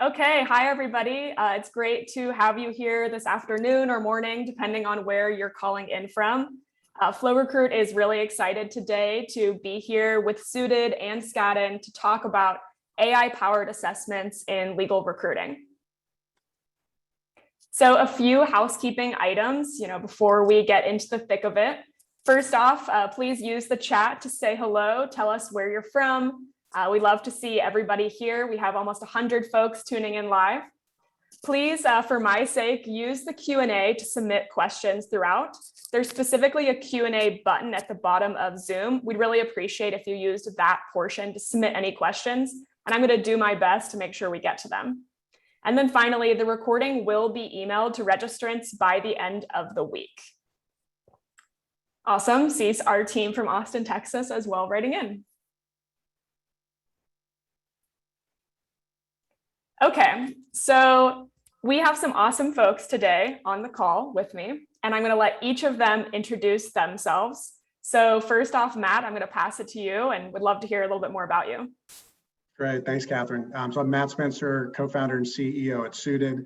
Okay, hi everybody. It's great to have you here this afternoon or morning, depending on where you're calling in from. FlowRecruit is really excited today to be here with Suited and Skadden to talk about AI-powered assessments in legal recruiting. So a few housekeeping items, before we get into the thick of it. First off, please use the chat to say hello, tell us where you're from. We love to see everybody here. We have almost 100 folks tuning in live. Please, for my sake, use the Q&A to submit questions throughout. There's specifically a Q&A button at the bottom of Zoom. We'd really appreciate if you used that portion to submit any questions, and I'm going to do my best to make sure we get to them. And then finally, the recording will be emailed to registrants by the end of the week. Awesome. See our team from Austin, Texas as well writing in. Okay, so we have some awesome folks today on the call with me, and I'm going to let each of them introduce themselves. So first off, Matt, I'm going to pass it to you and would love to hear a little bit more about you. Great, thanks, Katherine. So I'm Matt Spencer, co-founder and CEO at Suited.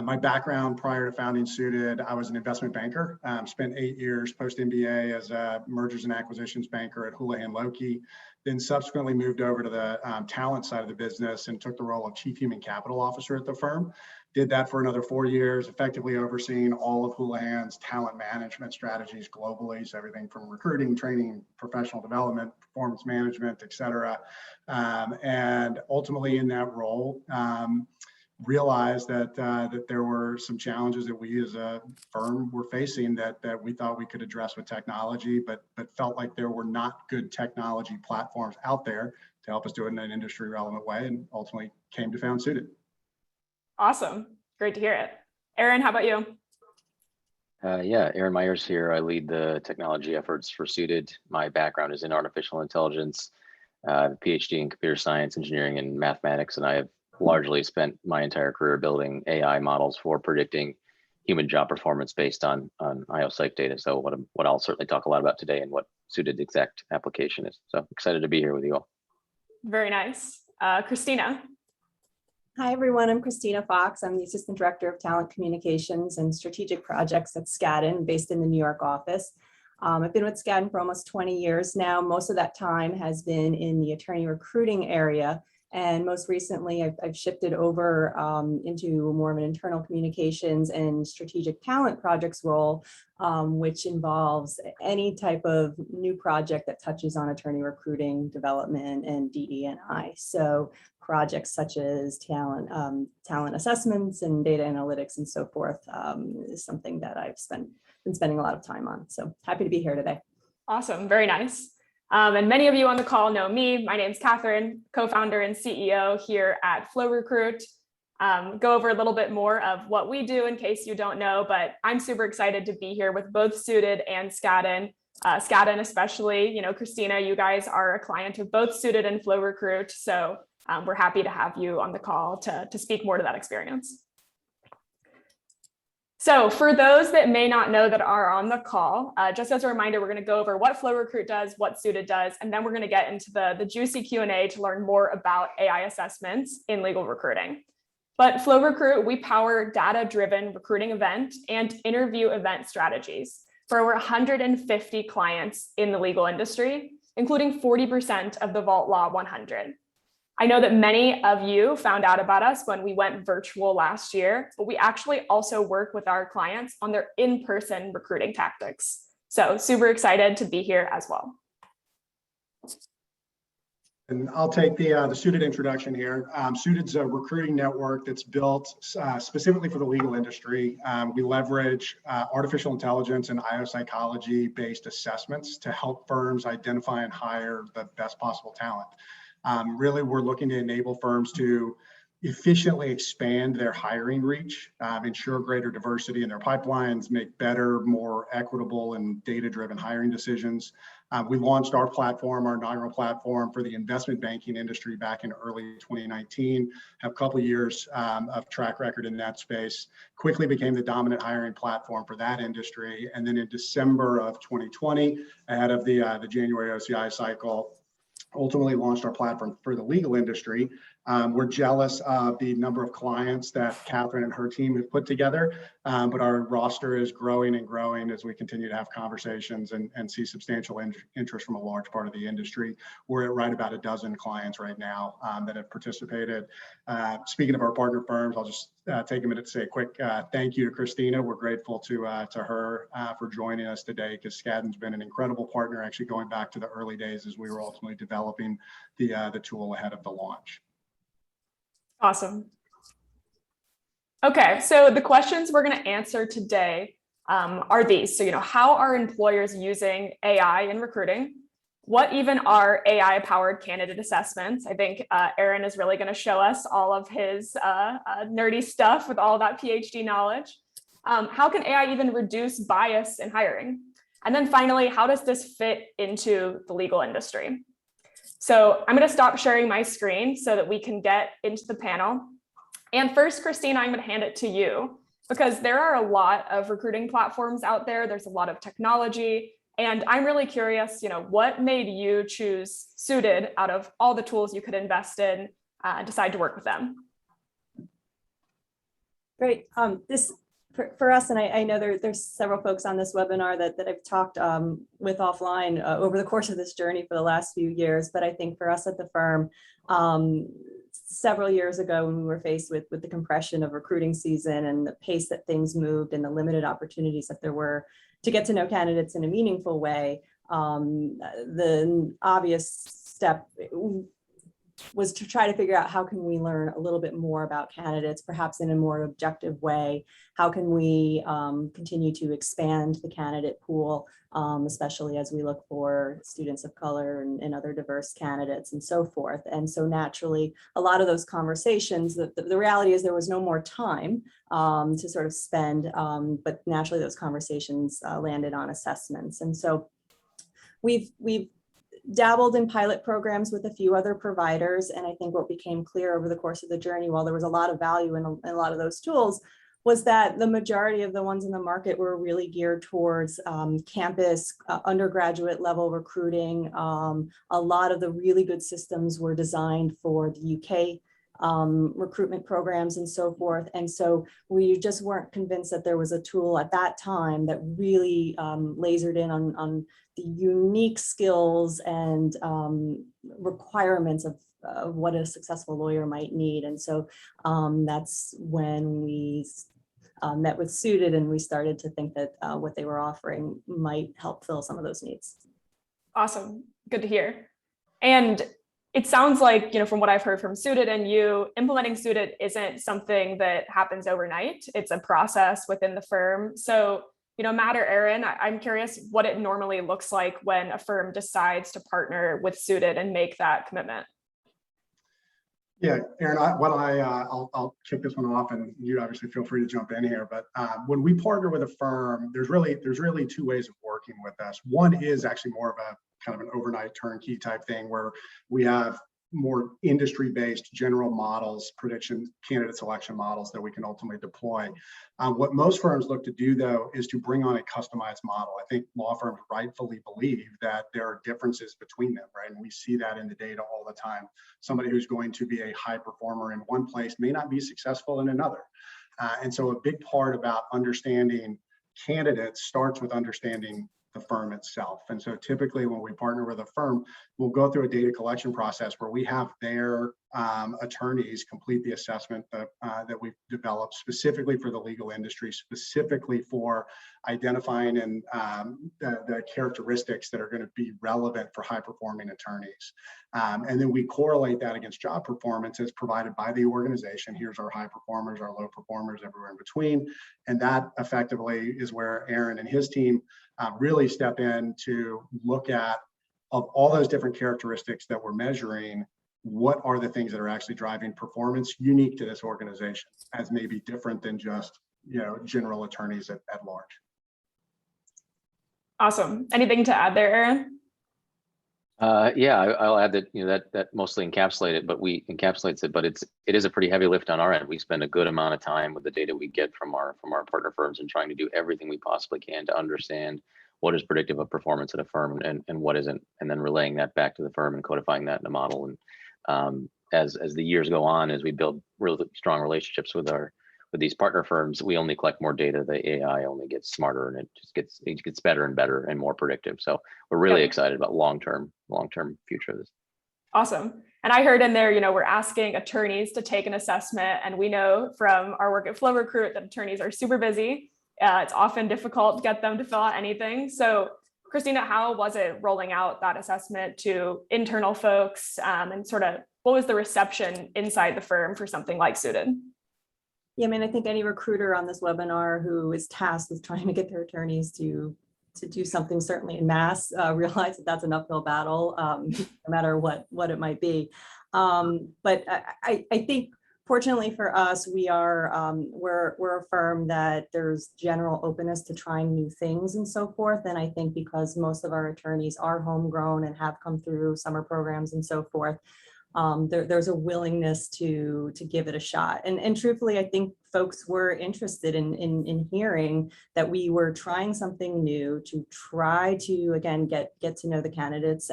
My background prior to founding Suited, I was an investment banker. Spent 8 years post-MBA as a mergers and acquisitions banker at Houlihan Lokey. Then subsequently moved over to the talent side of the business and took the role of Chief Human Capital Officer at the firm. Did that for another 4 years, effectively overseeing all of Houlihan's talent management strategies globally. So everything from recruiting, training, professional development, performance management, et cetera. And ultimately in that role, realized that there were some challenges that we as a firm were facing that we thought we could address with technology, but felt like there were not good technology platforms out there to help us do it in an industry relevant way, and ultimately came to found Suited. Awesome. Great to hear it. Aaron, how about you? Yeah, Aaron Myers here. I lead the technology efforts for Suited. My background is in artificial intelligence, PhD in computer science, engineering, and mathematics, and I have largely spent my entire career building AI models for predicting human job performance based on IO psych data. So what I'll certainly talk a lot about today and what Suited exact application is. So excited to be here with you all. Very nice. Christina. Hi, everyone. I'm Christina Fox. I'm the Assistant Director of Talent Communications and Strategic Projects at Skadden, based in the New York office. I've been with Skadden for almost 20 years now. Most of that time has been in the attorney recruiting area. And most recently, I've shifted over into more of an internal communications and strategic talent projects role, which involves any type of new project that touches on attorney recruiting, development, and DE&I. So projects such as talent assessments and data analytics and so forth is something that I've been spending a lot of time on. So happy to be here today. Awesome. Very nice. And many of you on the call know me. My name's Katherine, co-founder and CEO here at FlowRecruit. Go over a little bit more of what we do in case you don't know, but I'm super excited to be here with both Suited and Skadden. Skadden especially, Christina, you guys are a client of both Suited and FlowRecruit. So we're happy to have you on the call to speak more to that experience. So for those that may not know that are on the call, just as a reminder, we're going to go over what FlowRecruit does, what Suited does, and then we're going to get into the juicy Q&A to learn more about AI assessments in legal recruiting. But FlowRecruit, we power data-driven recruiting event and interview event strategies for over 150 clients in the legal industry, including 40% of the Vault Law 100. I know that many of you found out about us when we went virtual last year, but we actually also work with our clients on their in-person recruiting tactics. So super excited to be here as well. And I'll take the Suited introduction here. Suited's a recruiting network that's built specifically for the legal industry. We leverage artificial intelligence and IO psychology-based assessments to help firms identify and hire the best possible talent. Really, we're looking to enable firms to efficiently expand their hiring reach, ensure greater diversity in their pipelines, make better, more equitable and data-driven hiring decisions. We launched our platform, our inaugural platform for the investment banking industry back in early 2019, have a couple of years of track record in that space, quickly became the dominant hiring platform for that industry. And then in December of 2020, ahead of the January OCI cycle, ultimately launched our platform for the legal industry. We're jealous of the number of clients that Katherine and her team have put together, but our roster is growing and growing as we continue to have conversations and see substantial interest from a large part of the industry. We're at right about a dozen clients right now that have participated. Speaking of our partner firms, I'll just take a minute to say a quick thank you to Christina. We're grateful to her for joining us today, because Skadden's been an incredible partner, actually going back to the early days as we were ultimately developing the tool ahead of the launch. Awesome. Okay, so the questions we're going to answer today are these. So, how are employers using AI in recruiting? What even are AI-powered candidate assessments? I think Aaron is really going to show us all of his nerdy stuff with all that PhD knowledge. How can AI even reduce bias in hiring? And then finally, how does this fit into the legal industry? So I'm going to stop sharing my screen so that we can get into the panel. And first, Christina, I'm going to hand it to you, because there are a lot of recruiting platforms out there. There's a lot of technology. And I'm really curious, what made you choose Suited out of all the tools you could invest in, decide to work with them? Great. For us, and I know there's several folks on this webinar that I've talked with offline over the course of this journey for the last few years. But I think for us at the firm, several years ago, when we were faced with the compression of recruiting season and the pace that things moved and the limited opportunities that there were to get to know candidates in a meaningful way, the obvious step was to try to figure out how can we learn a little bit more about candidates, perhaps in a more objective way. How can we continue to expand the candidate pool, especially as we look for students of color and other diverse candidates and so forth. And so naturally, a lot of those conversations, the reality is there was no more time to sort of spend, but naturally those conversations landed on assessments. And so we've dabbled in pilot programs with a few other providers. And I think what became clear over the course of the journey, while there was a lot of value in a lot of those tools, was that the majority of the ones in the market were really geared towards campus, undergraduate level recruiting. A lot of the really good systems were designed for the UK recruitment programs and so forth. And so we just weren't convinced that there was a tool at that time that really lasered in on the unique skills and requirements of what a successful lawyer might need. And so that's when we met with Suited, and we started to think that what they were offering might help fill some of those needs. Awesome. Good to hear. And it sounds like, from what I've heard from Suited and you, implementing Suited isn't something that happens overnight. It's a process within the firm. So, Matt or Aaron, I'm curious what it normally looks like when a firm decides to partner with Suited and make that commitment. Yeah, Aaron, I'll kick this one off, and you obviously feel free to jump in here. But when we partner with a firm, there's really two ways of working with us. One is actually more of a kind of an overnight turnkey type thing, where we have more industry-based general models, prediction candidate selection models that we can ultimately deploy. What most firms look to do, though, is to bring on a customized model. I think law firms rightfully believe that there are differences between them, right? And we see that in the data all the time. Somebody who's going to be a high performer in one place may not be successful in another. And so a big part about understanding candidates starts with understanding the firm itself. And so typically when we partner with a firm, we'll go through a data collection process where we have their attorneys complete the assessment that we've developed specifically for the legal industry, specifically for identifying and the characteristics that are going to be relevant for high performing attorneys. And then we correlate that against job performance as provided by the organization. Here's our high performers, our low performers, everywhere in between. And that effectively is where Aaron and his team really step in to look at, of all those different characteristics that we're measuring, what are the things that are actually driving performance unique to this organization, as maybe different than just general attorneys at large. Awesome. Anything to add there, Aaron? Yeah, I'll add that that mostly encapsulates it, but it is a pretty heavy lift on our end. We spend a good amount of time with the data we get from our partner firms and trying to do everything we possibly can to understand what is predictive of performance at a firm and what isn't, and then relaying that back to the firm and codifying that in a model. And as the years go on, as we build really strong relationships with these partner firms, we only collect more data. The AI only gets smarter, and it gets better and better and more predictive. So we're really excited about long-term future of this. Awesome. And I heard in there, we're asking attorneys to take an assessment, and we know from our work at Flow Recruit that attorneys are super busy. It's often difficult to get them to fill out anything. So Christina, how was it rolling out that assessment to internal folks, and sort of what was the reception inside the firm for something like Suited? Yeah, I mean, I think any recruiter on this webinar who is tasked with trying to get their attorneys to do something, certainly in mass, realize that that's an uphill battle, no matter what it might be. But I think, fortunately for us, we're a firm that there's general openness to trying new things and so forth. And I think because most of our attorneys are homegrown and have come through summer programs and so forth, there's a willingness to give it a shot. And truthfully, I think folks were interested in hearing that we were trying something new to try to, again, get to know the candidates,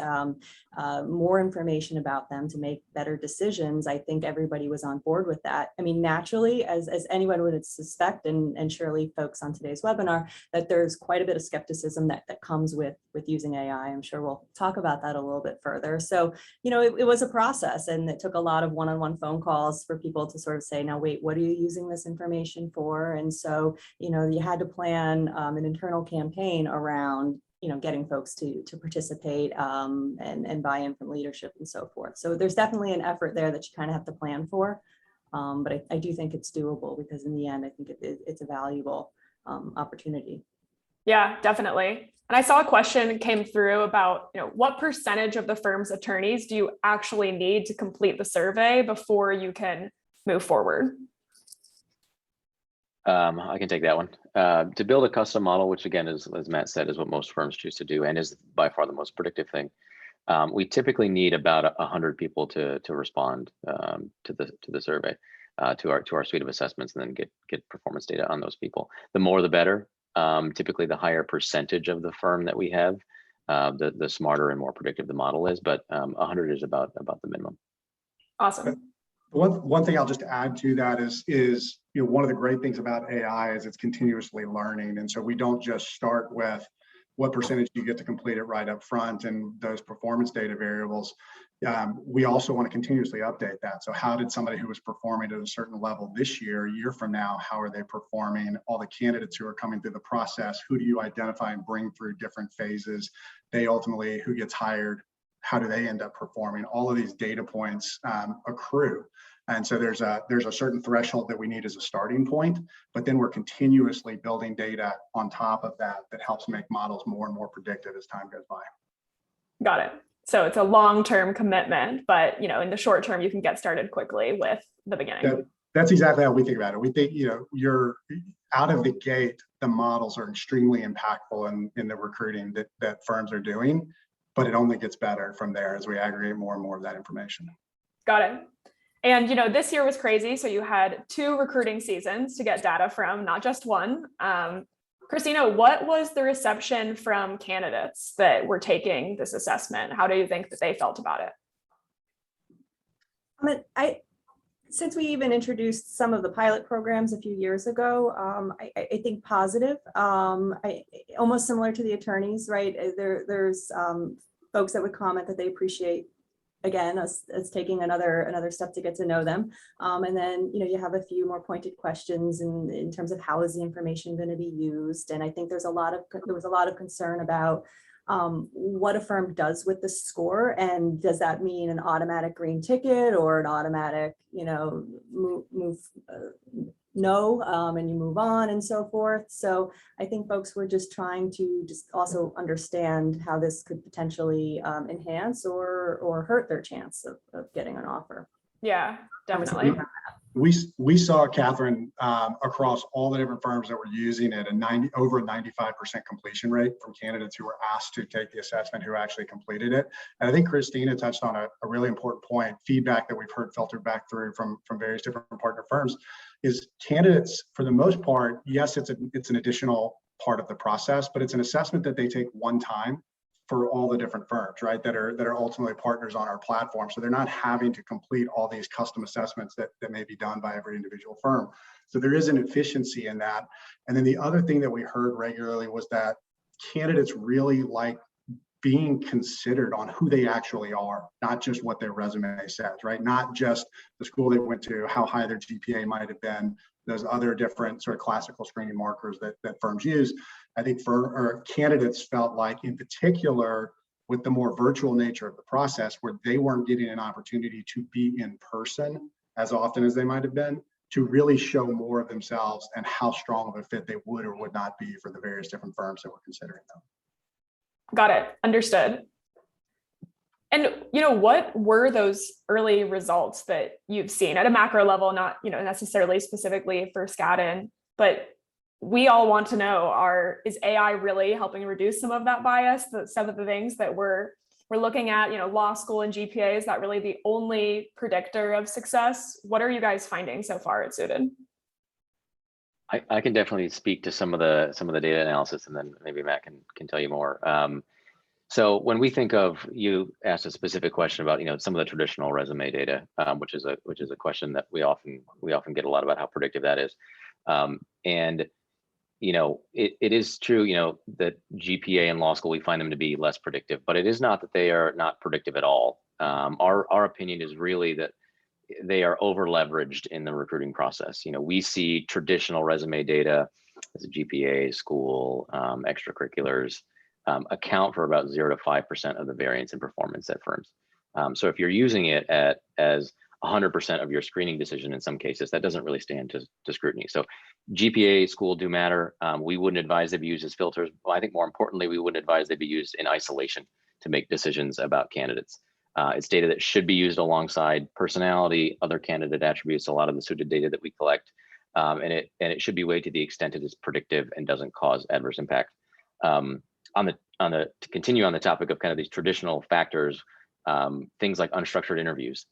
more information about them to make better decisions. I think everybody was on board with that. I mean, naturally, as anyone would suspect, and surely folks on today's webinar, that there's quite a bit of skepticism that comes with using AI. I'm sure we'll talk about that a little bit further. So, it was a process, and it took a lot of one-on-one phone calls for people to sort of say, now, wait, what are you using this information for? And so, you had to plan an internal campaign around, getting folks to participate, and buy in from leadership and so forth. So there's definitely an effort there that you kind of have to plan for. But I do think it's doable, because in the end, I think it's a valuable opportunity. Yeah, definitely. And I saw a question came through about, what percentage of the firm's attorneys do you actually need to complete the survey before you can move forward? I can take that one. To build a custom model, which again, is, as Matt said, is what most firms choose to do and is by far the most predictive thing. We typically need about 100 people to respond to the survey, to our suite of assessments, and then get performance data on those people. The more, the better. Typically, the higher percentage of the firm that we have, the smarter and more predictive the model is. But 100 is about the minimum. Awesome. One thing I'll just add to that is one of the great things about AI is it's continuously learning, and so we don't just start with what percentage you get to complete it right up front and those performance data variables. We also want to continuously update that. So how did somebody who was performing at a certain level this year, a year from now, how are they performing? All the candidates who are coming through the process, who do you identify and bring through different phases? They ultimately, who gets hired, how do they end up performing? All of these data points accrue. And so there's a certain threshold that we need as a starting point, but then we're continuously building data on top of that helps make models more and more predictive as time goes by. Got it. So it's a long-term commitment, but in the short term, you can get started quickly with the beginning. That's exactly how we think about it. We think, you're out of the gate, the models are extremely impactful in the recruiting that firms are doing, but it only gets better from there as we aggregate more and more of that information. Got it. And, this year was crazy. So you had 2 recruiting seasons to get data from, not just one. Christina, what was the reception from candidates that were taking this assessment? How do you think that they felt about it? Since we even introduced some of the pilot programs a few years ago, I think positive, almost similar to the attorneys, right? There's folks that would comment that they appreciate, again, us taking another step to get to know them. And then, you have a few more pointed questions in terms of how is the information going to be used. And I think there was a lot of concern about what a firm does with the score, and does that mean an automatic green ticket or an automatic, move no, and you move on and so forth. So I think folks were just trying to just also understand how this could potentially enhance or hurt their chance of getting an offer. Yeah, definitely. We saw, Katherine, across all the different firms that were using it, over a 95% completion rate from candidates who were asked to take the assessment who actually completed it. And I think Christina touched on a really important point. Feedback that we've heard filtered back through from various different partner firms is candidates, for the most part, yes, it's an additional part of the process, but it's an assessment that they take one time for all the different firms, right, that are ultimately partners on our platform. So they're not having to complete all these custom assessments that may be done by every individual firm. So there is an efficiency in that. And then the other thing that we heard regularly was that candidates really like being considered on who they actually are, not just what their resume says, right? Not just the school they went to, how high their GPA might have been, those other different sort of classical screening markers that firms use. I think candidates felt like, in particular, with the more virtual nature of the process, where they weren't getting an opportunity to be in person as often as they might have been, to really show more of themselves and how strong of a fit they would or would not be for the various different firms that were considering them. Got it. Understood. And, what were those early results that you've seen at a macro level, not, necessarily specifically for Skadden, but we all want to know, is AI really helping reduce some of that bias, some of the things that we're looking at, law school and GPA, is that really the only predictor of success? What are you guys finding so far at Suited? I can definitely speak to some of the data analysis, and then maybe Matt can tell you more. So when we think of, you asked a specific question about some of the traditional resume data, which is a question that we often get a lot about how predictive that is, and it is true that GPA and law school, we find them to be less predictive, but it is not that they are not predictive at all. Our opinion is really that they are over leveraged in the recruiting process. We see traditional resume data as a GPA, school, extracurriculars, account for about 0 to 5% of the variance in performance at firms. So if you're using it as 100% of your screening decision, in some cases, that doesn't really stand to scrutiny. So GPA, school do matter. We wouldn't advise they be used as filters. Well, I think more importantly, we wouldn't advise they be used in isolation to make decisions about candidates. It's data that should be used alongside personality, other candidate attributes, a lot of the Suited data that we collect, and it should be weighed to the extent it is predictive and doesn't cause adverse impact. To continue on the topic of kind of these traditional factors, things like unstructured interviews,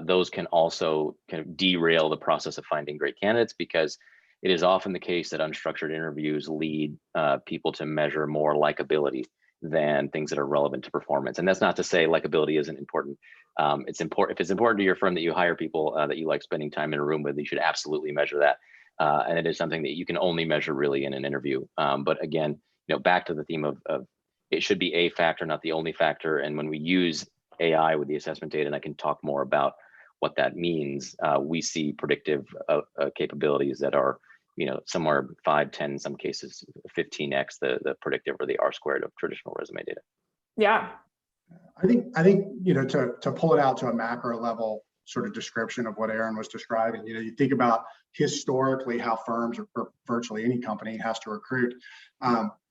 those can also kind of derail the process of finding great candidates, because it is often the case that unstructured interviews lead people to measure more likability than things that are relevant to performance. And that's not to say likability isn't important. It's important. If it's important to your firm that you hire people that you like spending time in a room with, you should absolutely measure that. And it is something that you can only measure really in an interview. But again, back to the theme of it should be a factor, not the only factor. And when we use AI with the assessment data, and I can talk more about what that means, we see predictive capabilities that are somewhere 5, 10, in some cases 15x the predictive or the R squared of traditional resume data. Yeah. I think to pull it out to a macro level sort of description of what Aaron was describing, you think about historically how firms or virtually any company has to recruit.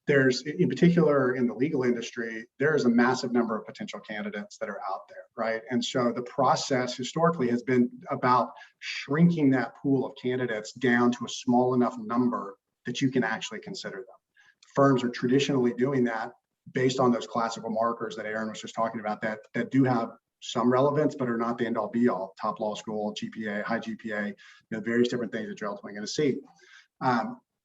There's, in particular in the legal industry, there is a massive number of potential candidates that are out there, right? And so the process historically has been about shrinking that pool of candidates down to a small enough number that you can actually consider them. Firms are traditionally doing that based on those classical markers that Aaron was just talking about that do have some relevance, but are not the end all be all. Top law school, GPA, high GPA, various different things that you're ultimately going to see.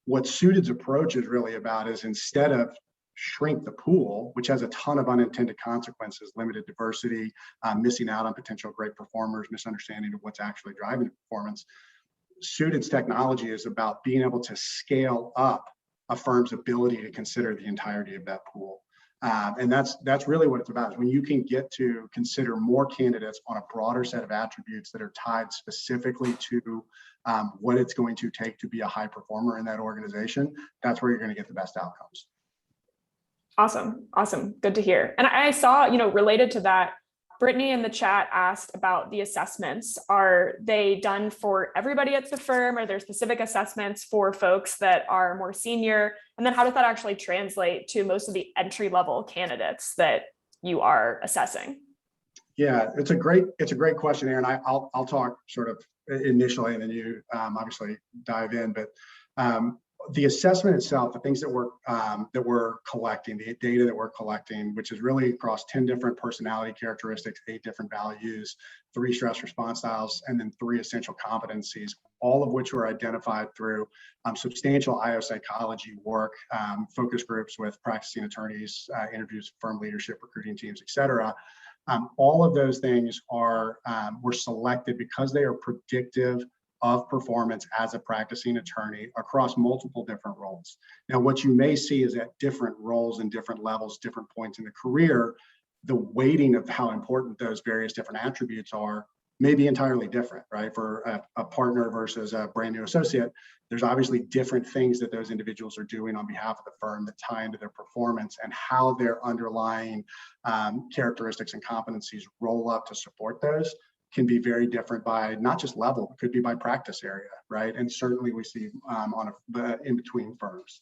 What Suited's approach is really about is, instead of shrink the pool, which has a ton of unintended consequences, limited diversity, missing out on potential great performers, misunderstanding of what's actually driving the performance, Suited's technology is about being able to scale up a firm's ability to consider the entirety of that pool. And that's really what it's about, is when you can get to consider more candidates on a broader set of attributes that are tied specifically to what it's going to take to be a high performer in that organization. That's where you're going to get the best outcomes. Awesome. Good to hear. And I saw, related to that, Brittany in the chat asked about the assessments. Are they done for everybody at the firm? Are there specific assessments for folks that are more senior? And then how does that actually translate to most of the entry-level candidates that you are assessing? Yeah, it's a great question, Aaron. I'll talk sort of initially, and then you obviously dive in. But the assessment itself, the things that we're collecting, the data that we're collecting, which is really across 10 different personality characteristics, 8 different values, 3 stress response styles, and then 3 essential competencies, all of which were identified through substantial IO psychology work, focus groups with practicing attorneys, interviews, firm leadership, recruiting teams, et cetera. All of those things were selected because they are predictive of performance as a practicing attorney across multiple different roles. Now, what you may see is at different roles and different levels, different points in the career, the weighting of how important those various different attributes are may be entirely different, right? For a partner versus a brand new associate, there's obviously different things that those individuals are doing on behalf of the firm that tie into their performance, and how their underlying characteristics and competencies roll up to support those can be very different by not just level, it could be by practice area, right? And certainly we see in between firms.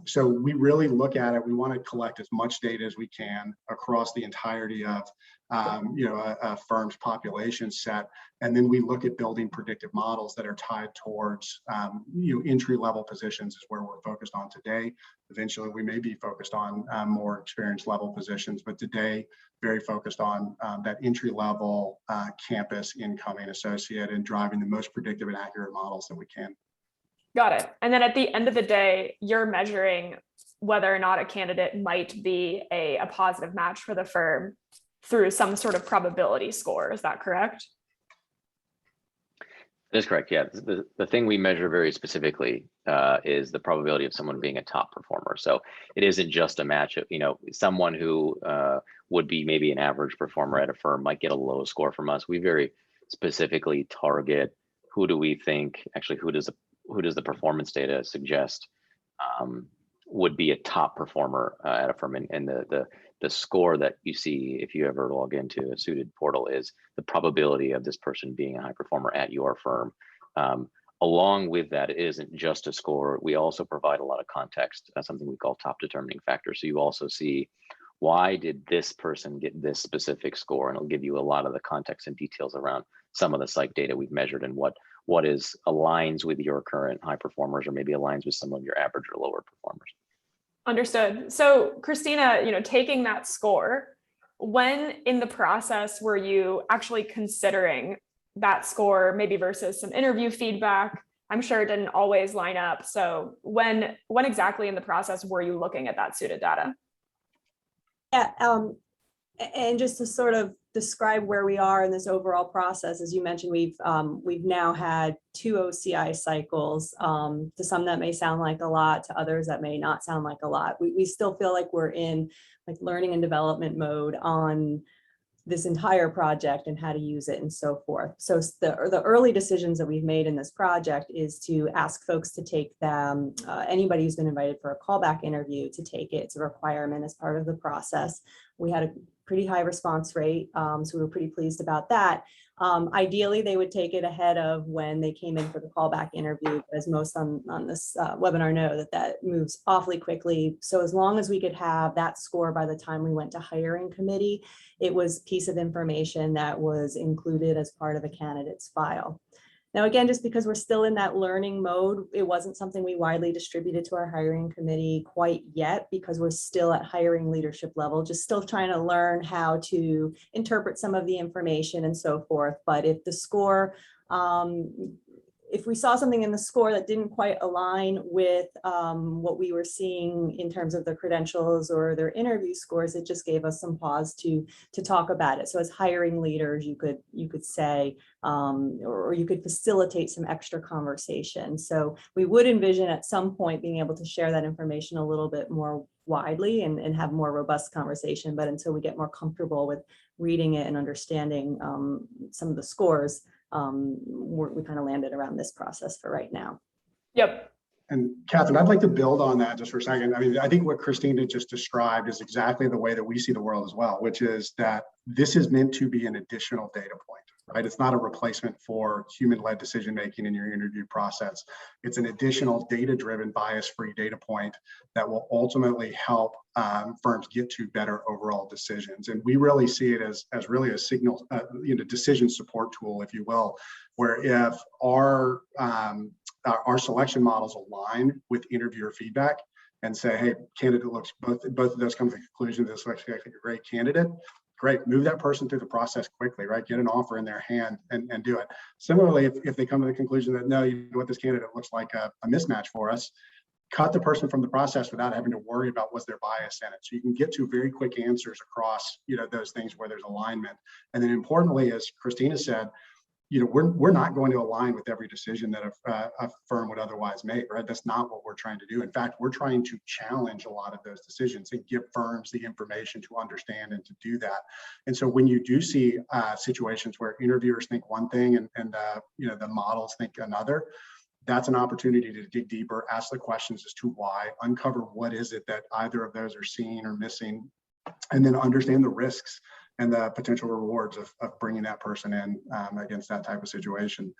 So we really look at it. We want to collect as much data as we can across the entirety of a firm's population set, and then we look at building predictive models that are tied towards entry-level positions is where we're focused on today. Eventually, we may be focused on more experienced level positions, but today very focused on that entry-level campus incoming associate and driving the most predictive and accurate models that we can. Got it. And then at the end of the day, you're measuring whether or not a candidate might be a positive match for the firm through some sort of probability score. Is that correct? That is correct. Yeah. The thing we measure very specifically is the probability of someone being a top performer. So it isn't just a match. Someone who would be maybe an average performer at a firm might get a low score from us. We very specifically target who do we think, actually, who does the performance data suggest would be a top performer at a firm, and the score that you see if you ever log into a Suited portal is the probability of this person being a high performer at your firm. Along with that, it isn't just a score. We also provide a lot of context, something we call top determining factors. So you also see, why did this person get this specific score? And it'll give you a lot of the context and details around some of the psych data we've measured and what aligns with your current high performers, or maybe aligns with some of your average or lower performers. Understood. So Christina, taking that score, when in the process were you actually considering that score, maybe versus some interview feedback? I'm sure it didn't always line up. So when exactly in the process were you looking at that Suited data? Yeah, and just to sort of describe where we are in this overall process, as you mentioned, we've now had 2 OCI cycles. To some that may sound like a lot, to others that may not sound like a lot. We still feel like we're in like learning and development mode on this entire project and how to use it and so forth. So the early decisions that we've made in this project is to ask folks to take them, anybody who's been invited for a callback interview, to take it. It's a requirement as part of the process. We had a pretty high response rate, so we were pretty pleased about that. Ideally, they would take it ahead of when they came in for the callback interview, as most on this webinar know that moves awfully quickly. So as long as we could have that score by the time we went to hiring committee, it was a piece of information that was included as part of a candidate's file. Now, again, just because we're still in that learning mode, it wasn't something we widely distributed to our hiring committee quite yet, because we're still at hiring leadership level, just still trying to learn how to interpret some of the information and so forth. But if the score, if we saw something in the score that didn't quite align with what we were seeing in terms of their credentials or their interview scores, it just gave us some pause to talk about it. So as hiring leaders, you could say, or you could facilitate some extra conversation. So we would envision at some point being able to share that information a little bit more widely and have more robust conversation. But until we get more comfortable with reading it and understanding some of the scores, we kind of landed around this process for right now. Yep. And Katherine, I'd like to build on that just for a second. I mean, I think what Christina just described is exactly the way that we see the world as well, which is that this is meant to be an additional data point, right? It's not a replacement for human-led decision-making in your interview process. It's an additional data-driven, bias-free data point that will ultimately help firms get to better overall decisions. And we really see it as really a signal, decision support tool, if you will, where if our our selection models align with interviewer feedback and say, hey, candidate looks, both of those come to the conclusion that this looks like a great candidate. Great, move that person through the process quickly, right? Get an offer in their hand and do it. Similarly, if they come to the conclusion that no, you know what, this candidate looks like a mismatch for us, cut the person from the process without having to worry about was there bias in it. So you can get to very quick answers across, those things where there's alignment. And then importantly, as Christina said, we're not going to align with every decision that a firm would otherwise make, right? That's not what we're trying to do. In fact, we're trying to challenge a lot of those decisions and give firms the information to understand and to do that. And so when you do see situations where interviewers think one thing and the models think another, that's an opportunity to dig deeper, ask the questions as to why, uncover what is it that either of those are seeing or missing, and then understand the risks and the potential rewards of bringing that person in against that type of situation.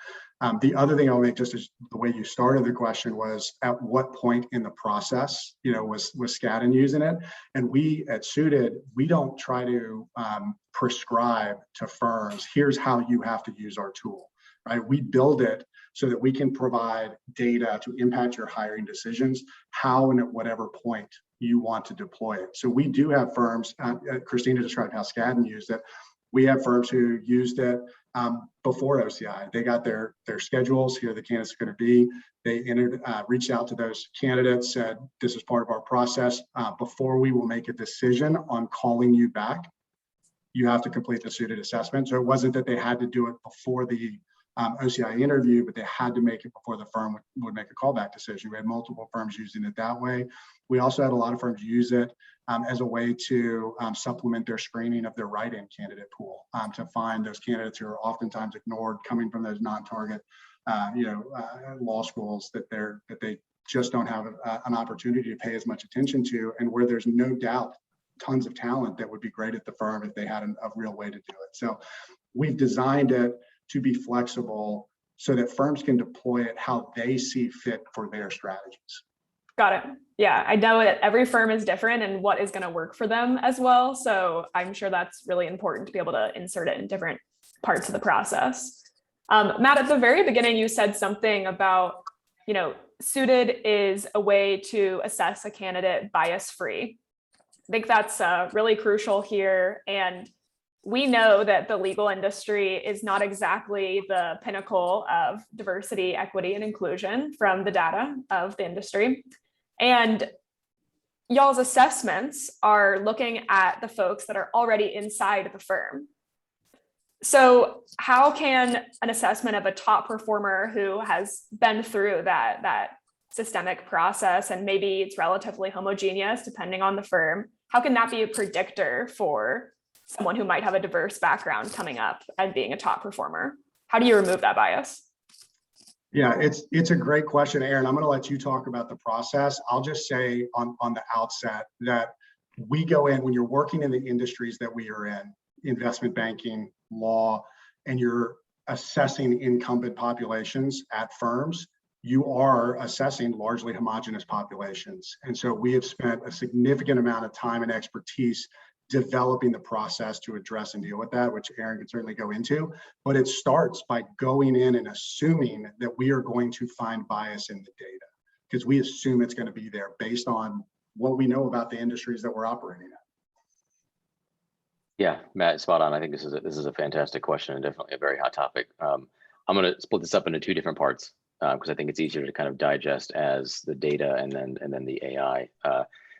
The other thing I'll make, just as the way you started the question, was at what point in the process, was Skadden using it? And we at Suited, we don't try to prescribe to firms, here's how you have to use our tool, right? We build it so that we can provide data to impact your hiring decisions, how and at whatever point you want to deploy it. So we do have firms, Christina described how Skadden used it. We have firms who used it before OCI. They got their schedules, here the candidates are going to be. They reached out to those candidates, said, this is part of our process. Before we will make a decision on calling you back, you have to complete the Suited assessment. So it wasn't that they had to do it before the OCI interview, but they had to make it before the firm would make a callback decision. We had multiple firms using it that way. We also had a lot of firms use it as a way to supplement their screening of their write-in candidate pool, to find those candidates who are oftentimes ignored, coming from those non-target, law schools that they just don't have an opportunity to pay as much attention to, and where there's no doubt tons of talent that would be great at the firm if they had a real way to do it. So we've designed it to be flexible so that firms can deploy it how they see fit for their strategies. Got it. Yeah, I know that every firm is different and what is going to work for them as well. So I'm sure that's really important to be able to insert it in different parts of the process. Matt, at the very beginning, you said something about, Suited is a way to assess a candidate bias-free. I think that's really crucial here. And we know that the legal industry is not exactly the pinnacle of diversity, equity, and inclusion from the data of the industry. And y'all's assessments are looking at the folks that are already inside the firm. So how can an assessment of a top performer who has been through that systemic process, and maybe it's relatively homogeneous depending on the firm, how can that be a predictor for someone who might have a diverse background coming up and being a top performer? How do you remove that bias? Yeah, it's a great question, Aaron. I'm going to let you talk about the process. I'll just say on the outset that we go in, when you're working in the industries that we are in, investment banking, law, and you're assessing incumbent populations at firms, you are assessing largely homogeneous populations. And so we have spent a significant amount of time and expertise developing the process to address and deal with that, which Aaron can certainly go into. But it starts by going in and assuming that we are going to find bias in the data, because we assume it's going to be there based on what we know about the industries that we're operating in. Yeah, Matt, spot on. I think this is a fantastic question and definitely a very hot topic. I'm going to split this up into two different parts because I think it's easier to kind of digest as the data and then the AI.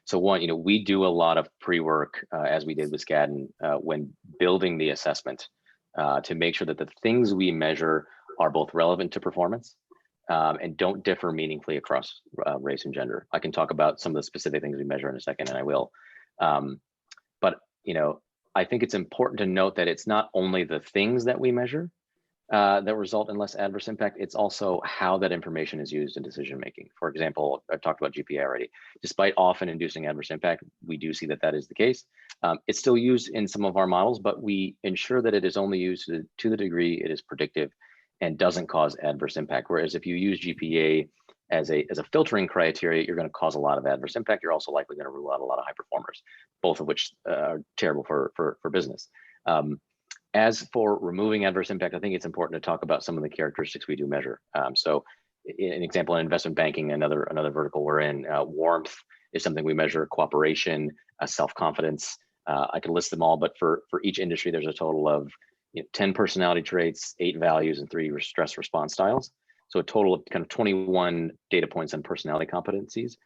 So one, we do a lot of pre-work as we did with Skadden when building the assessment to make sure that the things we measure are both relevant to performance and don't differ meaningfully across race and gender. I can talk about some of the specific things we measure in a second, and I will. But I think it's important to note that it's not only the things that we measure that result in less adverse impact, it's also how that information is used in decision making. For example, I've talked about GPA already. Despite often inducing adverse impact, we do see that is the case. It's still used in some of our models, but we ensure that it is only used to the degree it is predictive and doesn't cause adverse impact. Whereas if you use GPA as a filtering criteria, you're going to cause a lot of adverse impact. You're also likely going to rule out a lot of high performers, both of which are terrible for business. As for removing adverse impact, I think it's important to talk about some of the characteristics we do measure. So an example in investment banking, another vertical we're in, warmth is something we measure, cooperation, self-confidence. I could list them all, but for each industry, there's a total of 10 personality traits, 8 values, and 3 stress response styles. So a total of kind of 21 data points on personality competencies.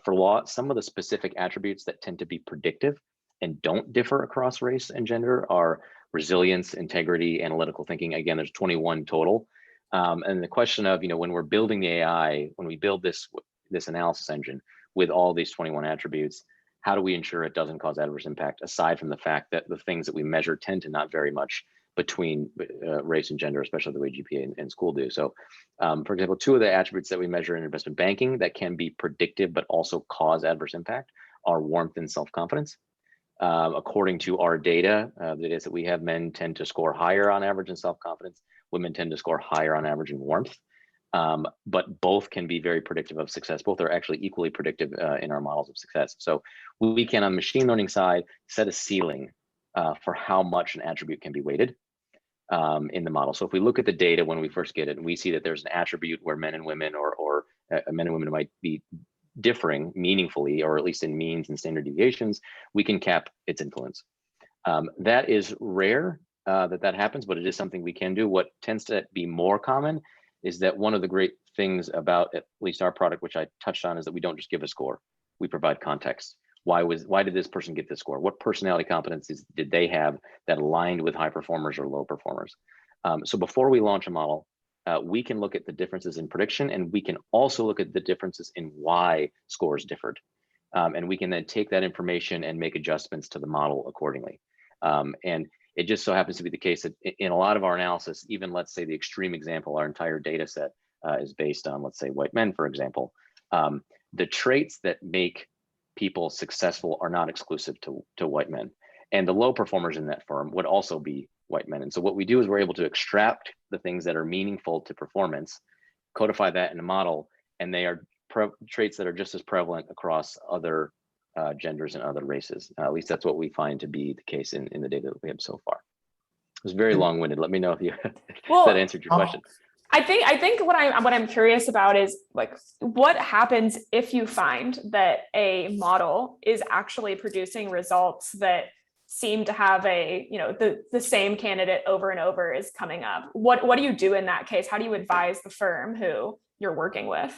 For law, some of the specific attributes that tend to be predictive and don't differ across race and gender are resilience, integrity, analytical thinking. Again, there's 21 total. And the question of, when we're building the AI, when we build this analysis engine with all these 21 attributes, how do we ensure it doesn't cause adverse impact, aside from the fact that the things that we measure tend to not vary much between race and gender, especially the way GPA and school do. So for example, 2 of the attributes that we measure in investment banking that can be predictive but also cause adverse impact are warmth and self-confidence. According to our data, the data that we have, men tend to score higher on average in self-confidence, women tend to score higher on average in warmth. But both can be very predictive of success. Both are actually equally predictive in our models of success. So we can, on the machine learning side, set a ceiling for how much an attribute can be weighted in the model. So if we look at the data when we first get it, and we see that there's an attribute where men and women or men and women might be differing meaningfully, or at least in means and standard deviations, we can cap its influence. That is rare that happens, but it is something we can do. What tends to be more common is that one of the great things about at least our product, which I touched on, is that we don't just give a score. We provide context. Why did this person get this score? What personality competencies did they have that aligned with high performers or low performers? So before we launch a model, we can look at the differences in prediction, and we can also look at the differences in why scores differed. And we can then take that information and make adjustments to the model accordingly. And it just so happens to be the case that in a lot of our analysis, even let's say the extreme example, our entire data set is based on, let's say, white men, for example. The traits that make people successful are not exclusive to white men. And the low performers in that firm would also be white men. And so what we do is we're able to extract the things that are meaningful to performance, codify that in a model, and they are traits that are just as prevalent across other genders and other races. At least that's what we find to be the case in the data that we have so far. It was very long-winded. Let me know if that answered your question. I think what I'm curious about is, like, what happens if you find that a model is actually producing results that seem to have the same candidate over and over is coming up? What do you do in that case? How do you advise the firm who you're working with?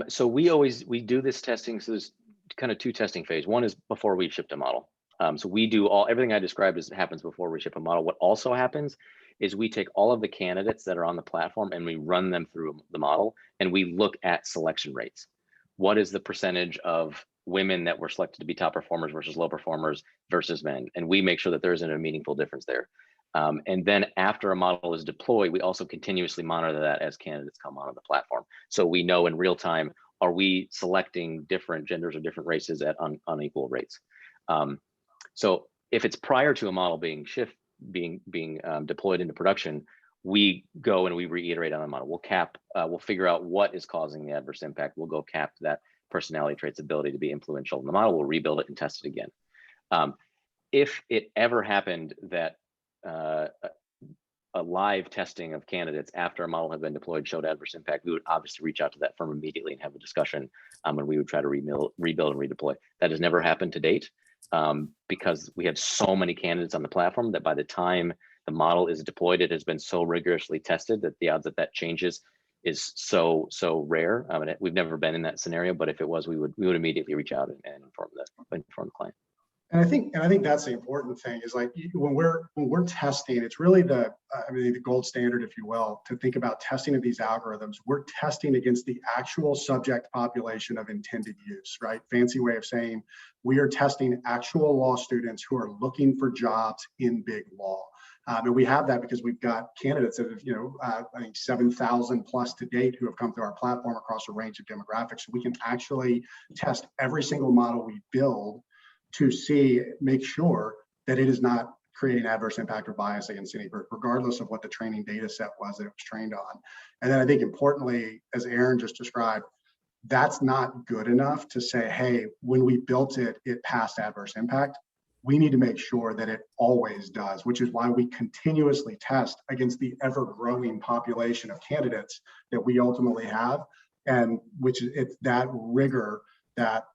So we do this testing. So there's kind of 2 testing phases. One is before we ship a model. So we do everything I described happens before we ship a model. What also happens is we take all of the candidates that are on the platform and we run them through the model, and we look at selection rates. What is the percentage of women that were selected to be top performers versus low performers versus men? And we make sure that there isn't a meaningful difference there. And then after a model is deployed, we also continuously monitor that as candidates come onto the platform. So we know in real time, are we selecting different genders or different races at unequal rates? So if it's prior to a model being deployed into production, we go and we reiterate on the model. We'll figure out what is causing the adverse impact. We'll go cap that personality trait's ability to be influential in the model. We'll rebuild it and test it again. If it ever happened that a live testing of candidates after a model had been deployed showed adverse impact, we would obviously reach out to that firm immediately and have a discussion, and we would try to rebuild and redeploy. That has never happened to date, because we have so many candidates on the platform that by the time the model is deployed, it has been so rigorously tested that the odds that changes is so rare. I mean, we've never been in that scenario, but if it was, we would immediately reach out and inform the client. And I think that's the important thing is, like, when we're testing, it's really the gold standard, if you will, to think about testing of these algorithms. We're testing against the actual subject population of intended use, right? Fancy way of saying we are testing actual law students who are looking for jobs in big law. And we have that because we've got candidates that have, I think 7,000 plus to date who have come through our platform across a range of demographics. So we can actually test every single model we build to make sure that it is not creating adverse impact or bias against any group, regardless of what the training data set was that it was trained on. And then I think importantly, as Aaron just described, that's not good enough to say, hey, when we built it, it passed adverse impact. we need to make sure that it always does, which is why we continuously test against the ever-growing population of candidates that we ultimately have, and which it's that rigor that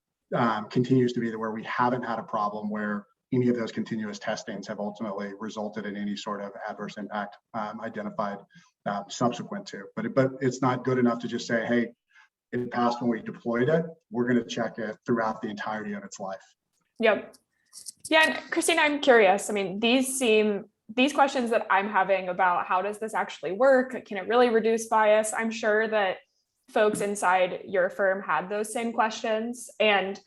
continues to be where we haven't had a problem where any of those continuous testings have ultimately resulted in any sort of adverse impact identified subsequent to. But it's not good enough to just say, hey, it passed when we deployed it. We're going to check it throughout the entirety of its life. Yep. Yeah, and Christina, I'm curious. I mean, these questions that I'm having about how does this actually work? Can it really reduce bias? I'm sure that folks inside your firm had those same questions, and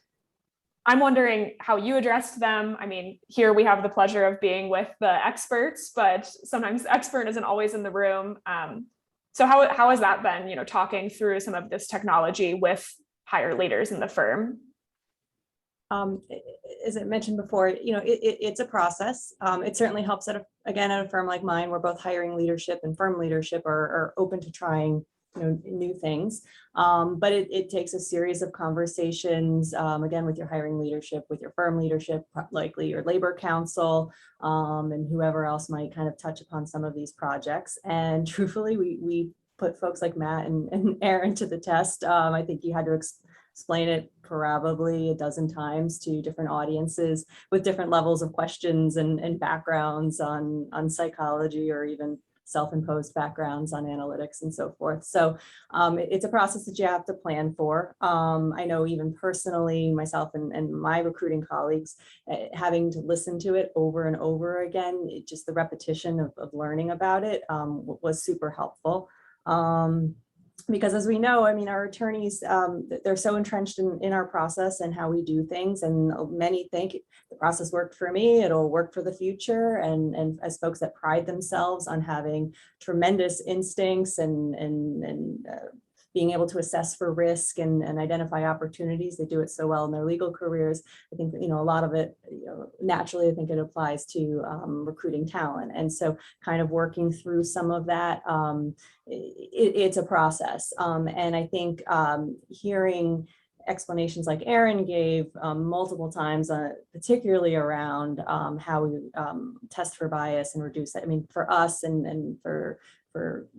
I'm wondering how you addressed them. I mean, here we have the pleasure of being with the experts, but sometimes the expert isn't always in the room. So how has that been, you know, talking through some of this technology with higher leaders in the firm? As I mentioned before, you know, it's a process. It certainly helps at a firm like mine, where both hiring leadership and firm leadership are open to trying, you know, new things. But it takes a series of conversations, again, with your hiring leadership, with your firm leadership, likely your labor council, and whoever else might kind of touch upon some of these projects. And truthfully, we put folks like Matt and Aaron to the test. I think you had to explain it probably a dozen times to different audiences with different levels of questions and backgrounds on psychology, or even self-imposed backgrounds on analytics and so forth. So it's a process that you have to plan for. I know even personally, myself and my recruiting colleagues, having to listen to it over and over again, just the repetition of learning about it was super helpful. Because as we know, I mean, our attorneys, they're so entrenched in our process and how we do things. And many think the process worked for me, it'll work for the future. And as folks that pride themselves on having tremendous instincts and being able to assess for risk and identify opportunities, they do it so well in their legal careers. I think, you know, a lot of it, you know, naturally, I think it applies to recruiting talent. And so kind of working through some of that, it's a process. And I think hearing explanations like Aaron gave multiple times, particularly around how we test for bias and reduce it. I mean, for us and for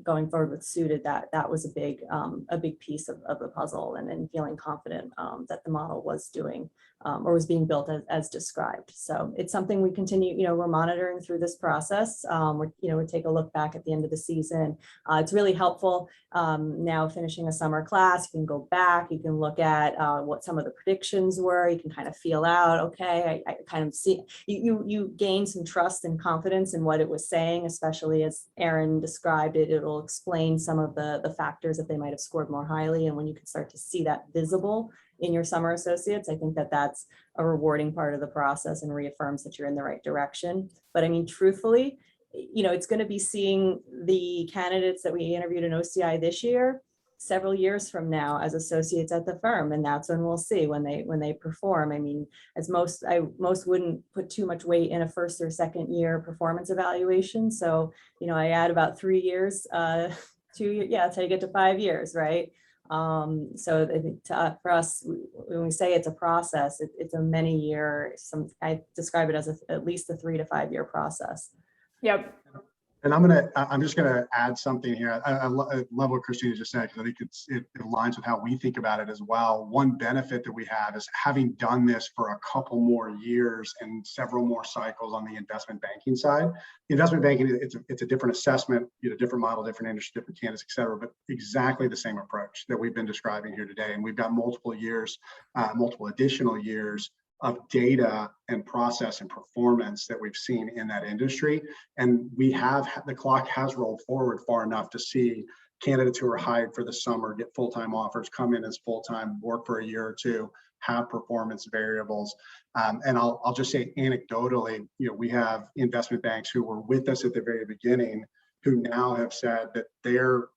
going forward with Suited, that was a big piece of the puzzle, and feeling confident that the model was doing or was being built as described. So it's something we continue, you know, we're monitoring through this process. We take a look back at the end of the season. It's really helpful now finishing a summer class. You can go back, you can look at what some of the predictions were. You can kind of feel out, okay, I kind of see, you gain some trust and confidence in what it was saying, especially as Aaron described it. It'll explain some of the factors that they might have scored more highly. And when you can start to see that visible in your summer associates, I think that that's a rewarding part of the process and reaffirms that you're in the right direction. But I mean, truthfully, you know, it's going to be seeing the candidates that we interviewed in OCI this year several years from now as associates at the firm, and that's when we'll see when they perform. I mean, as most wouldn't put too much weight in a first or second year performance evaluation. So, you know, I add about 3 years, 2 years, yeah, that's how you get to 5 years, right? So I think for us, when we say it's a process, it's a many year, I describe it as at least a 3 to 5 year process. Yep. And I'm just gonna add something here. I love what Christina just said, because I think it aligns with how we think about it as well. One benefit that we have is having done this for a couple more years and several more cycles on the investment banking side. Investment banking, it's a different assessment, you know, different model, different industry, different candidates, et cetera, but exactly the same approach that we've been describing here today. And we've got multiple additional years of data and process and performance that we've seen in that industry. And the clock has rolled forward far enough to see candidates who are hired for the summer get full-time offers, come in as full-time, work for a year or two, have performance variables. And I'll just say anecdotally, you know, we have investment banks who were with us at the very beginning who now have said that their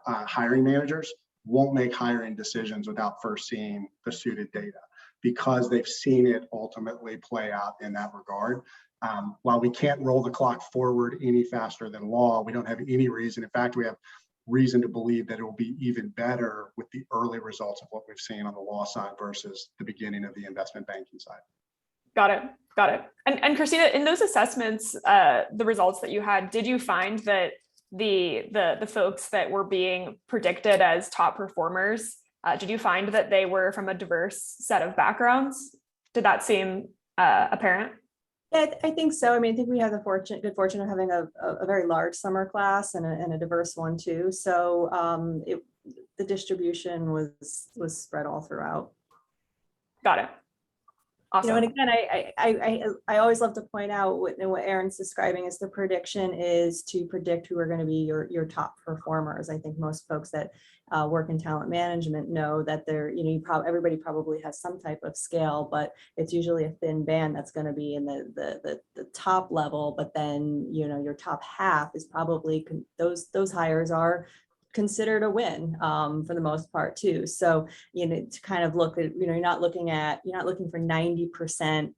hiring managers won't make hiring decisions without first seeing the Suited data, because they've seen it ultimately play out in that regard. While we can't roll the clock forward any faster than law, we don't have any reason. In fact, we have reason to believe that it will be even better with the early results of what we've seen on the law side versus the beginning of the investment banking side. Got it. Got it. And Christina, in those assessments, the results that you had, did you find that the folks that were being predicted as top performers, did you find that they were from a diverse set of backgrounds? Did that seem apparent? Yeah, I think so. I mean, I think we have the good fortune of having a very large summer class and a diverse one too. So the distribution was spread all throughout. Got it. Awesome. And again, I always love to point out what Erin's describing is the prediction is to predict who are going to be your top performers. I think most folks that work in talent management know that they're, everybody probably has some type of scale, but it's usually a thin band that's going to be in the top level. But then, your top half is probably those hires are considered a win for the most part too. So, to kind of look at, you're not looking for 90%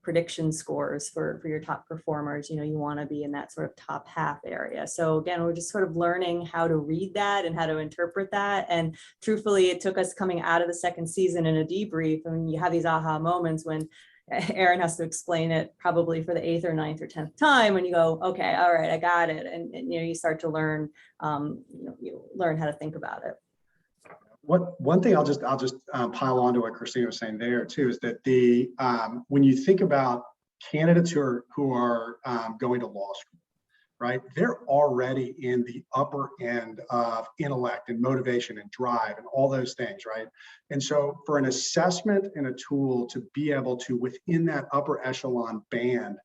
prediction scores for your top performers. You want to be in that sort of top half area. So again, we're just sort of learning how to read that and how to interpret that. And truthfully, it took us coming out of the second season in a debrief. I mean, you have these aha moments when Erin has to explain it probably for the 8th or 9th or 10th time when you go, okay, all right, I got it. And you start to learn, you learn how to think about it. One thing I'll just pile on to what Christina was saying there too, is that when you think about candidates who are going to law school, right? They're already in the upper end of intellect and motivation and drive and all those things, right? And so for an assessment and a tool to be able to, within that upper echelon band,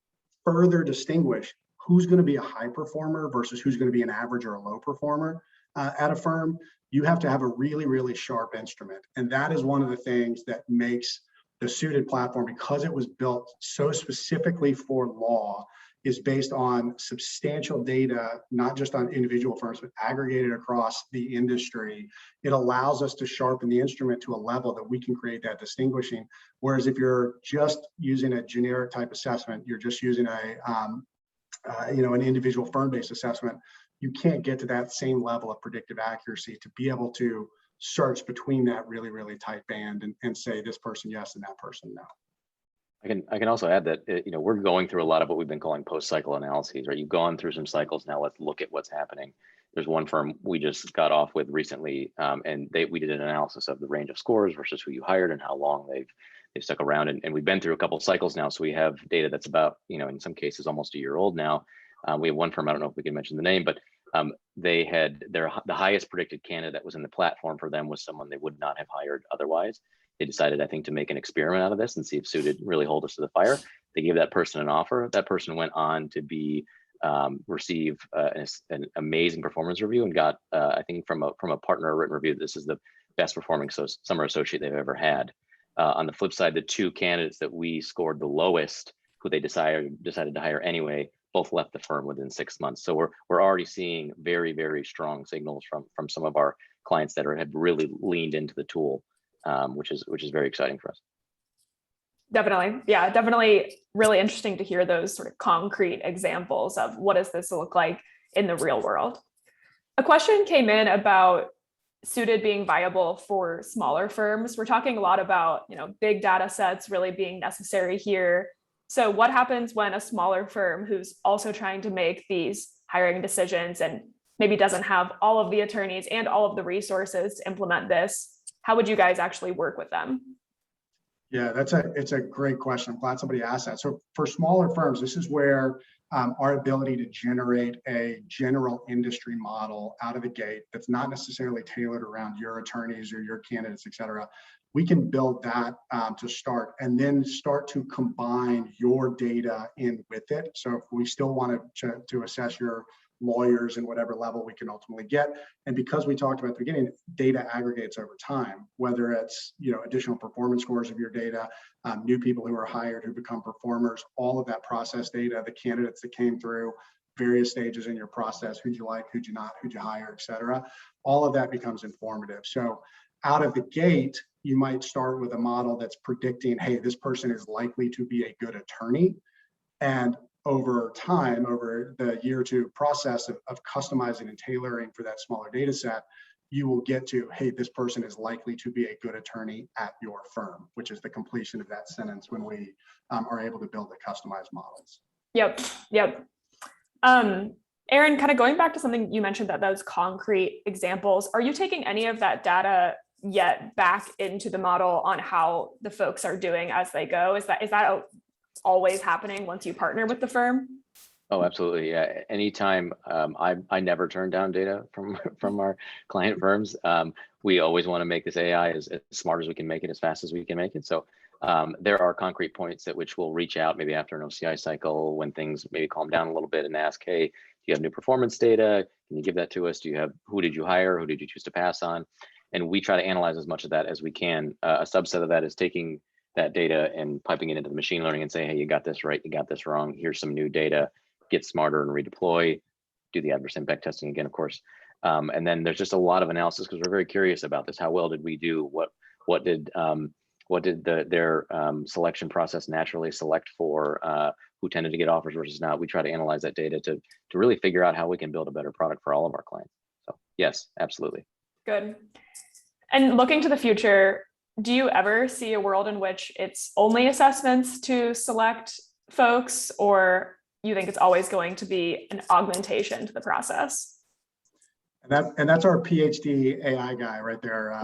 further distinguish who's going to be a high performer versus who's going to be an average or a low performer at a firm, you have to have a really, really sharp instrument. And that is one of the things that makes the Suited platform, because it was built so specifically for law, is based on substantial data, not just on individual firms, but aggregated across the industry. It allows us to sharpen the instrument to a level that we can create that distinguishing. Whereas if you're just using a generic type assessment, you're just using an individual firm-based assessment, you can't get to that same level of predictive accuracy to be able to search between that really, really tight band and say this person yes and that person no. I can also add that we're going through a lot of what we've been calling post-cycle analyses, right? You've gone through some cycles. Now let's look at what's happening. There's one firm we just got off with recently, and we did an analysis of the range of scores versus who you hired and how long they've stuck around. And we've been through a couple of cycles now, so we have data that's about in some cases almost a year old now. We have one firm, I don't know if we can mention the name, but they had the highest predicted candidate that was in the platform for them was someone they would not have hired otherwise. They decided, I think, to make an experiment out of this and see if Suited really hold us to the fire. They gave that person an offer. That person went on to receive an amazing performance review and got, I think, from a partner a written review, this is the best performing summer associate they've ever had. On the flip side, the two candidates that we scored the lowest, who they decided to hire anyway, both left the firm within 6 months. So we're already seeing very, very strong signals from some of our clients that have really leaned into the tool. Which is very exciting for us. Definitely. Yeah, definitely really interesting to hear those sort of concrete examples of what does this look like in the real world. A question came in about Suited being viable for smaller firms. We're talking a lot about, big data sets really being necessary here. So what happens when a smaller firm who's also trying to make these hiring decisions and maybe doesn't have all of the attorneys and all of the resources to implement this? How would you guys actually work with them? Yeah, it's a great question. I'm glad somebody asked that. So for smaller firms, this is where our ability to generate a general industry model out of the gate that's not necessarily tailored around your attorneys or your candidates, et cetera. We can build that to start and then start to combine your data in with it. So if we still wanted to assess your lawyers and whatever level we can ultimately get. And because we talked about at the beginning, data aggregates over time, whether it's additional performance scores of your data, new people who are hired who become performers, all of that process data, the candidates that came through various stages in your process, who'd you like, who'd you not, who'd you hire, et cetera. All of that becomes informative. So out of the gate, you might start with a model that's predicting, hey, this person is likely to be a good attorney. And over time, over the year or two process of customizing and tailoring for that smaller data set, you will get to, hey, this person is likely to be a good attorney at your firm, which is the completion of that sentence when we are able to build the customized models. Yep. Aaron, kind of going back to something you mentioned, that those concrete examples, are you taking any of that data yet back into the model on how the folks are doing as they go? Is that always happening once you partner with the firm? Oh, absolutely. Yeah. Anytime, I never turn down data from our client firms. We always want to make this AI as smart as we can make it, as fast as we can make it. So there are concrete points at which we'll reach out maybe after an OCI cycle when things maybe calm down a little bit and ask, hey, do you have new performance data? Can you give that to us? Who did you hire? Who did you choose to pass on? And we try to analyze as much of that as we can. A subset of that is taking that data and piping it into the machine learning and saying, hey, you got this right, you got this wrong. Here's some new data. Get smarter and redeploy. Do the adverse impact testing again, of course. And then there's just a lot of analysis because we're very curious about this. How well did we do? What did their selection process naturally select for? Who tended to get offers versus not? We try to analyze that data to really figure out how we can build a better product for all of our clients. So yes, absolutely. Good. And looking to the future, do you ever see a world in which it's only assessments to select folks, or you think it's always going to be an augmentation to the process? And that's our PhD AI guy right there.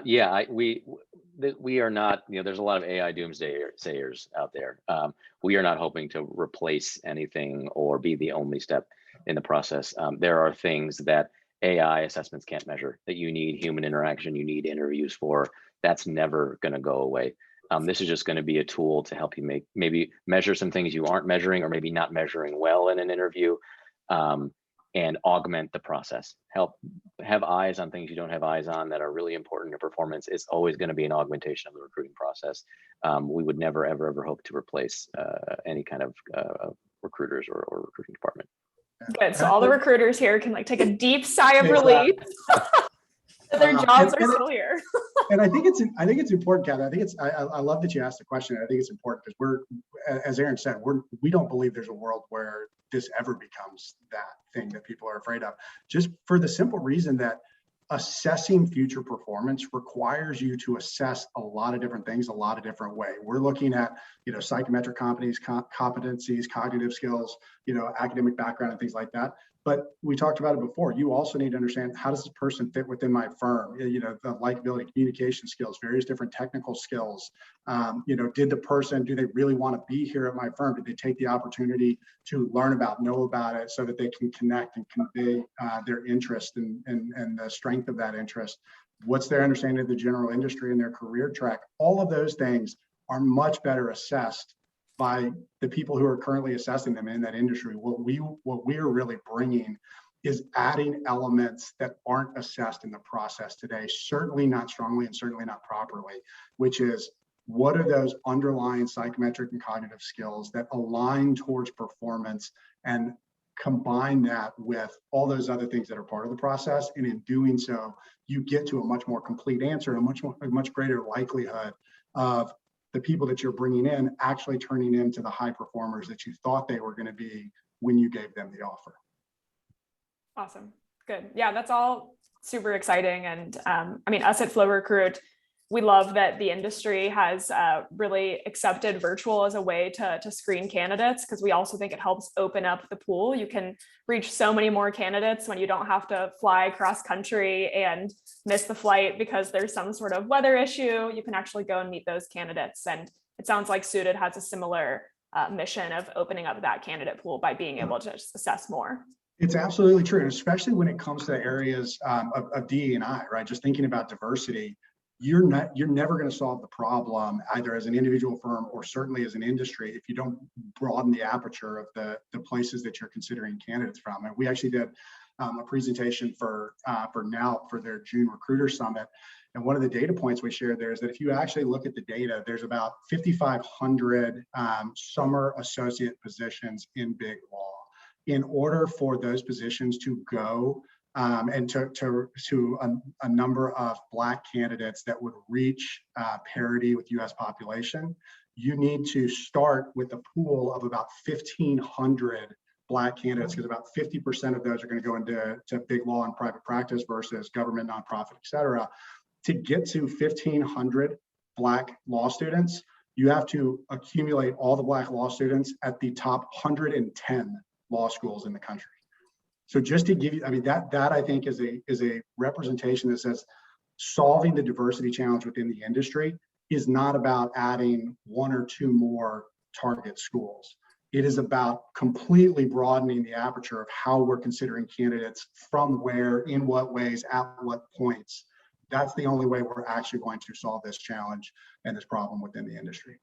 Yeah, we are not, there's a lot of AI doomsayers out there. We are not hoping to replace anything or be the only step in the process. There are things that AI assessments can't measure, that you need human interaction, you need interviews for. That's never going to go away. This is just going to be a tool to help you maybe measure some things you aren't measuring or maybe not measuring well in an interview, and augment the process. Have eyes on things you don't have eyes on that are really important to performance. It's always going to be an augmentation of the recruiting process. We would never, ever hope to replace any kind of recruiters or recruiting department. Good. So all the recruiters here can take a deep sigh of relief that their jobs are still here. And I think it's important, Katherine. I love that you asked the question. I think it's important because as Aaron said, we don't believe there's a world where this ever becomes that thing that people are afraid of, just for the simple reason that assessing future performance requires you to assess a lot of different things a lot of different ways. We're looking at, psychometric competencies, cognitive skills, academic background and things like that. But we talked about it before. You also need to understand, how does this person fit within my firm? The likability, communication skills, various different technical skills. Do they really want to be here at my firm? Did they take the opportunity to know about it so that they can connect and convey their interest and the strength of that interest? What's their understanding of the general industry and their career track? All of those things are much better assessed by the people who are currently assessing them in that industry. What we are really bringing is adding elements that aren't assessed in the process today, certainly not strongly and certainly not properly, which is, what are those underlying psychometric and cognitive skills that align towards performance, and combine that with all those other things that are part of the process. And in doing so, you get to a much more complete answer, and a much greater likelihood of the people that you're bringing in actually turning into the high performers that you thought they were going to be when you gave them the offer. Awesome. Good. Yeah, that's all super exciting. And us at Flow Recruit, we love that the industry has really accepted virtual as a way to screen candidates, because we also think it helps open up the pool. You can reach so many more candidates when you don't have to fly cross country and miss the flight because there's some sort of weather issue. You can actually go and meet those candidates. And it sounds like Suited has a similar mission of opening up that candidate pool by being able to just assess more. It's absolutely true. And especially when it comes to areas of DE&I, right? Just thinking about diversity, you're never going to solve the problem either as an individual firm or certainly as an industry if you don't broaden the aperture of the places that you're considering candidates from. And we actually did a presentation for their June Recruiter Summit. And one of the data points we shared there is that if you actually look at the data, there's about 5,500 summer associate positions in big law. In order for those positions to go and to a number of Black candidates that would reach parity with US population, you need to start with a pool of about 1,500 Black candidates, because about 50% of those are going to go into big law and private practice versus government, nonprofit, et cetera. To get to 1,500 Black law students, you have to accumulate all the Black law students at the top 110 law schools in the country. So just to give you, I mean, that I think is a representation that says solving the diversity challenge within the industry is not about adding one or two more target schools. It is about completely broadening the aperture of how we're considering candidates, from where, in what ways, at what points. That's the only way we're actually going to solve this challenge and this problem within the industry.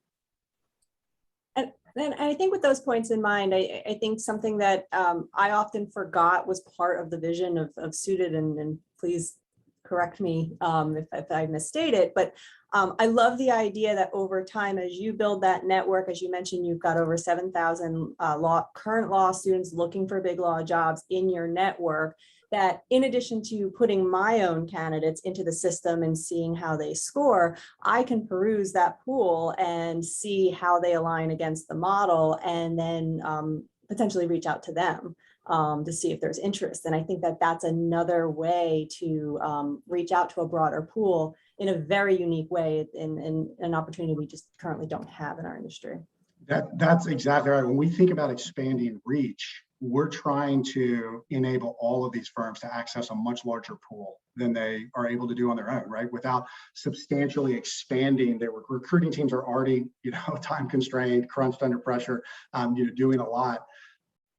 And I think with those points in mind, I think something that I often forgot was part of the vision of Suited, and please correct me if I misstate it, but I love the idea that over time, as you build that network, as you mentioned, you've got over 7,000 current law students looking for big law jobs in your network, that in addition to putting my own candidates into the system and seeing how they score, I can peruse that pool and see how they align against the model, and then potentially reach out to them to see if there's interest. And I think that that's another way to reach out to a broader pool in a very unique way, in an opportunity we just currently don't have in our industry. That's exactly right. When we think about expanding reach, we're trying to enable all of these firms to access a much larger pool than they are able to do on their own, right? Without substantially expanding their recruiting teams are already, time constrained, crunched under pressure, doing a lot.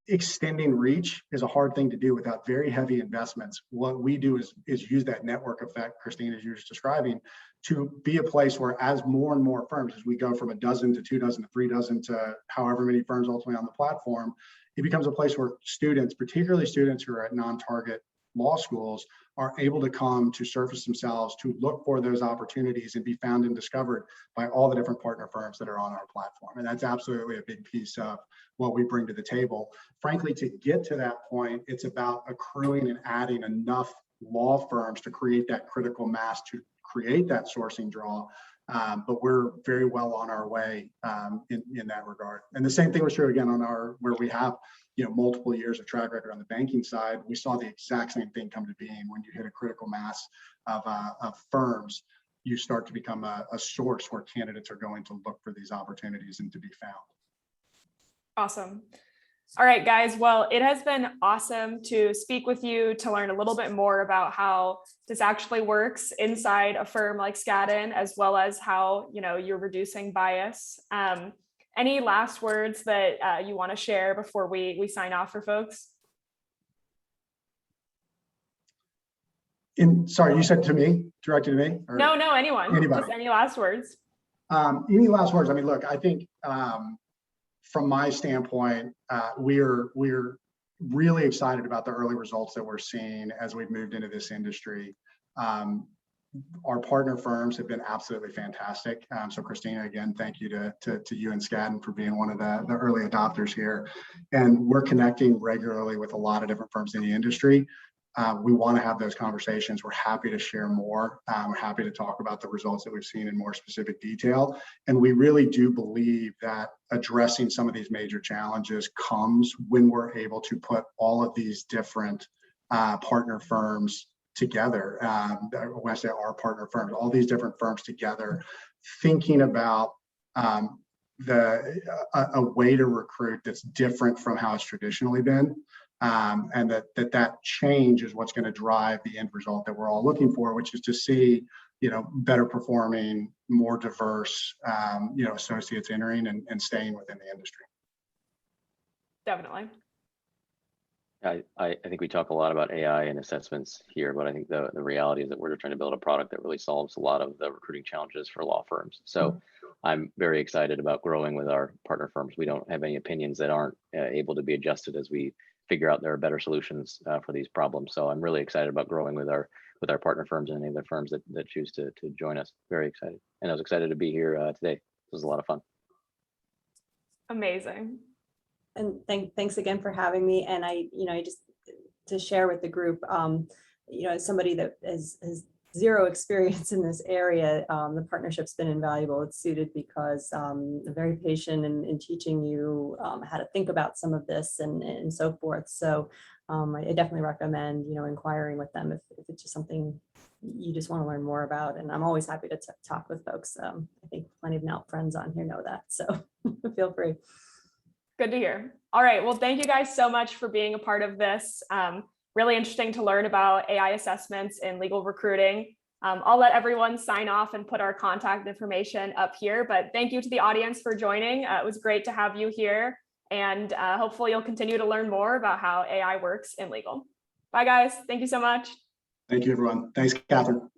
Extending reach is a hard thing to do without very heavy investments. What we do is use that network effect, Christine, as you were describing, to be a place where, as more and more firms, as we go from a dozen to 2 dozen to 3 dozen to however many firms ultimately on the platform, it becomes a place where students, particularly students who are at non-target law schools, are able to come to surface themselves, to look for those opportunities and be found and discovered by all the different partner firms that are on our platform. And that's absolutely a big piece of what we bring to the table. Frankly, to get to that point, it's about accruing and adding enough law firms to create that critical mass, to create that sourcing draw. But we're very well on our way in that regard. And the same thing was true again on where we have multiple years of track record on the banking side. We saw the exact same thing come to being. When you hit a critical mass of firms, you start to become a source where candidates are going to look for these opportunities and to be found. Awesome. All right, guys. Well, it has been awesome to speak with you, to learn a little bit more about how this actually works inside a firm like Skadden, as well as how, you're reducing bias. Any last words that you want to share before we sign off for folks? Sorry, you said to me, directed to me? Or? No, anyone. Anybody. Just any last words? Any last words? I mean, look, I think from my standpoint, we're really excited about the early results that we're seeing as we've moved into this industry. Our partner firms have been absolutely fantastic. So Christina, again, thank you to you and Skadden for being one of the early adopters here. And we're connecting regularly with a lot of different firms in the industry. We want to have those conversations. We're happy to share more. We're happy to talk about the results that we've seen in more specific detail. And we really do believe that addressing some of these major challenges comes when we're able to put all of these different partner firms together. When I say our partner firms, all these different firms together, thinking about a way to recruit that's different from how it's traditionally been. And that change is what's going to drive the end result that we're all looking for, which is to see, better performing, more diverse, associates entering and staying within the industry. Definitely. I think we talk a lot about AI and assessments here, but I think the reality is that we're trying to build a product that really solves a lot of the recruiting challenges for law firms. So I'm very excited about growing with our partner firms. We don't have any opinions that aren't able to be adjusted as we figure out there are better solutions for these problems. So I'm really excited about growing with our partner firms and any other firms that choose to join us. Very excited. And I was excited to be here today. It was a lot of fun. Amazing. And thanks again for having me. And I just to share with the group, as somebody that has zero experience in this area, the partnership's been invaluable. It's suited because they're very patient in teaching you how to think about some of this and so forth. So I definitely recommend, inquiring with them if it's just something you just want to learn more about. And I'm always happy to talk with folks. I think plenty of now friends on here know that. So feel free. Good to hear. All right. Well, thank you guys so much for being a part of this. Really interesting to learn about AI assessments in legal recruiting. I'll let everyone sign off and put our contact information up here, but thank you to the audience for joining. It was great to have you here, and hopefully you'll continue to learn more about how AI works in legal. Bye guys. Thank you so much. Thank you, everyone. Thanks, Catherine.